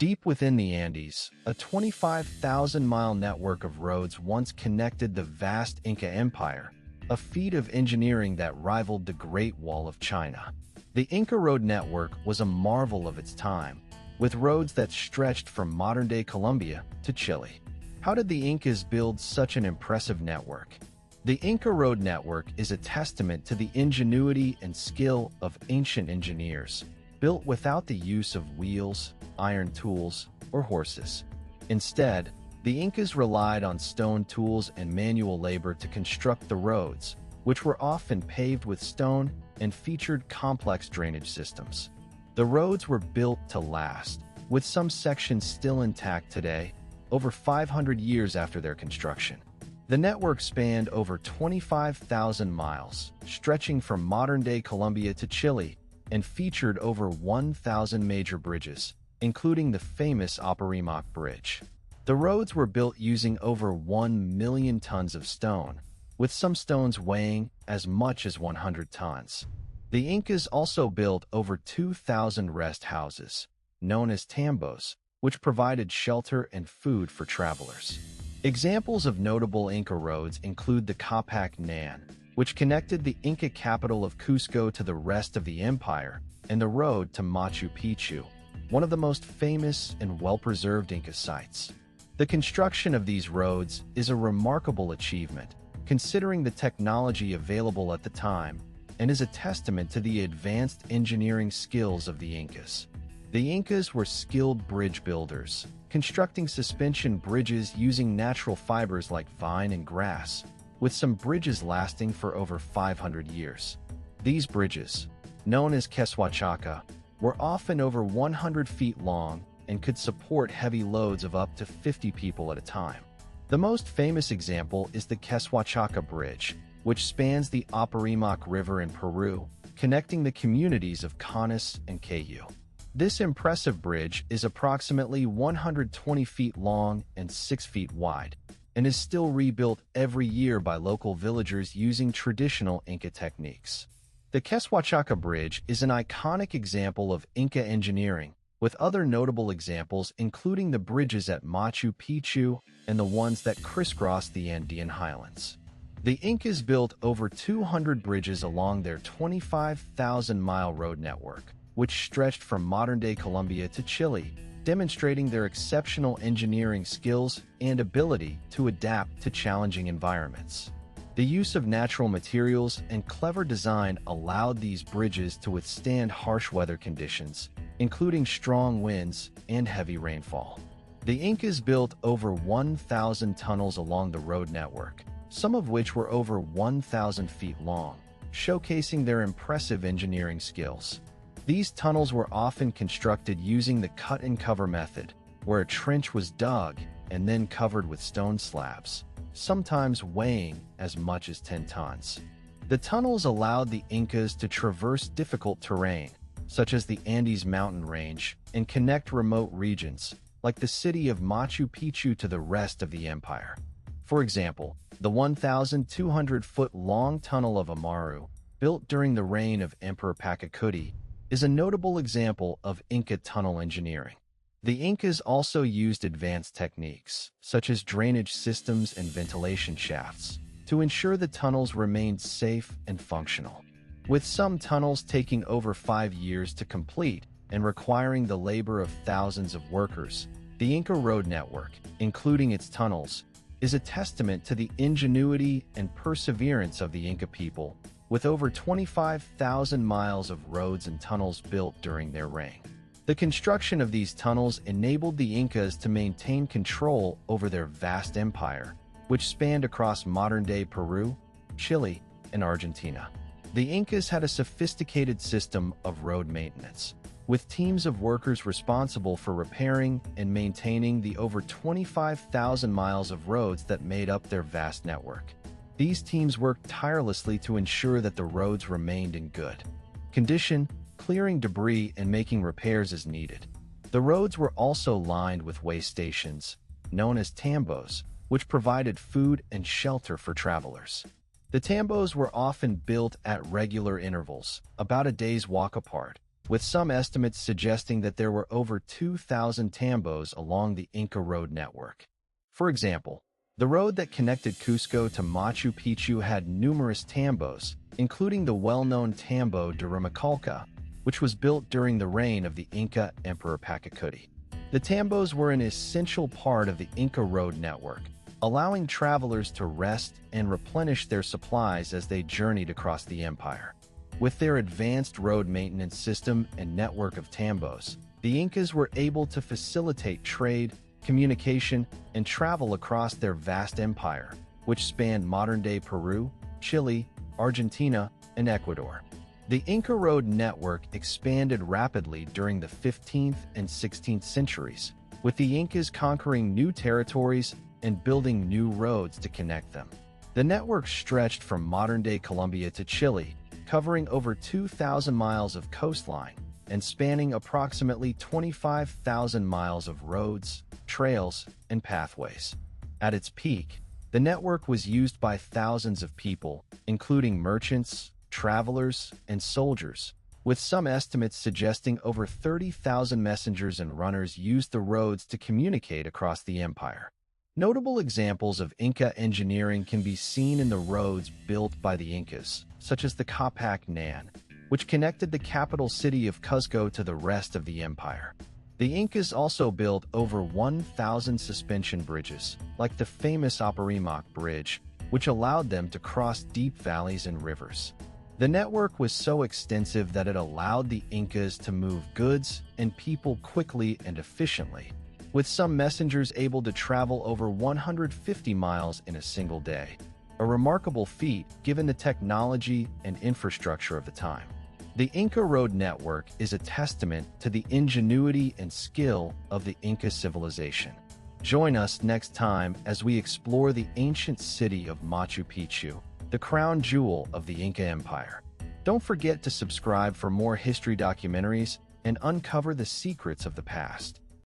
Deep within the Andes, a 25,000-mile network of roads once connected the vast Inca Empire, a feat of engineering that rivaled the Great Wall of China. The Inca Road Network was a marvel of its time, with roads that stretched from modern-day Colombia to Chile. How did the Incas build such an impressive network? The Inca Road Network is a testament to the ingenuity and skill of ancient engineers, built without the use of wheels, iron tools, or horses. Instead, the Incas relied on stone tools and manual labor to construct the roads, which were often paved with stone and featured complex drainage systems. The roads were built to last, with some sections still intact today, over 500 years after their construction. The network spanned over 25,000 miles, stretching from modern-day Colombia to Chile, and featured over 1,000 major bridges, including the famous Apurimac Bridge. The roads were built using over 1 million tons of stone, with some stones weighing as much as 100 tons. The Incas also built over 2,000 rest houses, known as tambos, which provided shelter and food for travelers. Examples of notable Inca roads include the Capac Nan, which connected the Inca capital of Cusco to the rest of the empire, and the road to Machu Picchu, one of the most famous and well-preserved Inca sites. The construction of these roads is a remarkable achievement, considering the technology available at the time, and is a testament to the advanced engineering skills of the Incas. The Incas were skilled bridge builders, constructing suspension bridges using natural fibers like vine and grass, with some bridges lasting for over 500 years. These bridges, known as Quetzalcoatl, were often over 100 feet long and could support heavy loads of up to 50 people at a time. The most famous example is the Quetzalcoatl Bridge, which spans the Apurimac River in Peru, connecting the communities of Canas and Cayu. This impressive bridge is approximately 120 feet long and 6 feet wide, and is still rebuilt every year by local villagers using traditional Inca techniques. The Quetzalcoatl Bridge is an iconic example of Inca engineering, with other notable examples including the bridges at Machu Picchu and the ones that crisscross the Andean highlands. The Incas built over 200 bridges along their 25,000-mile road network, which stretched from modern-day Colombia to Chile, demonstrating their exceptional engineering skills and ability to adapt to challenging environments. The use of natural materials and clever design allowed these bridges to withstand harsh weather conditions, including strong winds and heavy rainfall. The Incas built over 1,000 tunnels along the road network, some of which were over 1,000 feet long, showcasing their impressive engineering skills. These tunnels were often constructed using the cut-and-cover method, where a trench was dug and then covered with stone slabs, sometimes weighing as much as 10 tons. The tunnels allowed the Incas to traverse difficult terrain, such as the Andes mountain range, and connect remote regions, like the city of Machu Picchu, to the rest of the empire. For example, the 1,200-foot-long Tunnel of Amaru, built during the reign of Emperor Pachacuti, is a notable example of Inca tunnel engineering. The Incas also used advanced techniques, such as drainage systems and ventilation shafts, to ensure the tunnels remained safe and functional. With some tunnels taking over 5 years to complete and requiring the labor of thousands of workers, the Inca Road Network, including its tunnels, is a testament to the ingenuity and perseverance of the Inca people, with over 25,000 miles of roads and tunnels built during their reign. The construction of these tunnels enabled the Incas to maintain control over their vast empire, which spanned across modern-day Peru, Chile, and Argentina. The Incas had a sophisticated system of road maintenance, with teams of workers responsible for repairing and maintaining the over 25,000 miles of roads that made up their vast network. These teams worked tirelessly to ensure that the roads remained in good condition, clearing debris and making repairs as needed. The roads were also lined with way stations, known as tambos, which provided food and shelter for travelers. The tambos were often built at regular intervals, about a day's walk apart, with some estimates suggesting that there were over 2,000 tambos along the Inca Road Network. For example, the road that connected Cusco to Machu Picchu had numerous tambos, including the well-known Tambo de Rumacalca, which was built during the reign of the Inca Emperor Pachacuti. The tambos were an essential part of the Inca Road Network, allowing travelers to rest and replenish their supplies as they journeyed across the empire. With their advanced road maintenance system and network of tambos, the Incas were able to facilitate trade, communication, and travel across their vast empire, which spanned modern-day Peru, Chile, Argentina, and Ecuador. The Inca Road Network expanded rapidly during the 15th and 16th centuries, with the Incas conquering new territories and building new roads to connect them. The network stretched from modern-day Colombia to Chile, covering over 2,000 miles of coastline and spanning approximately 25,000 miles of roads, trails, and pathways. At its peak, the network was used by thousands of people, including merchants, travelers, and soldiers, with some estimates suggesting over 30,000 messengers and runners used the roads to communicate across the empire. Notable examples of Inca engineering can be seen in the roads built by the Incas, such as the Capac Nan, which connected the capital city of Cuzco to the rest of the empire. The Incas also built over 1,000 suspension bridges, like the famous Apurimac Bridge, which allowed them to cross deep valleys and rivers. The network was so extensive that it allowed the Incas to move goods and people quickly and efficiently, with some messengers able to travel over 150 miles in a single day, a remarkable feat given the technology and infrastructure of the time. The Inca Road Network is a testament to the ingenuity and skill of the Inca civilization. Join us next time as we explore the ancient city of Machu Picchu, the crown jewel of the Inca Empire. Don't forget to subscribe for more history documentaries and uncover the secrets of the past.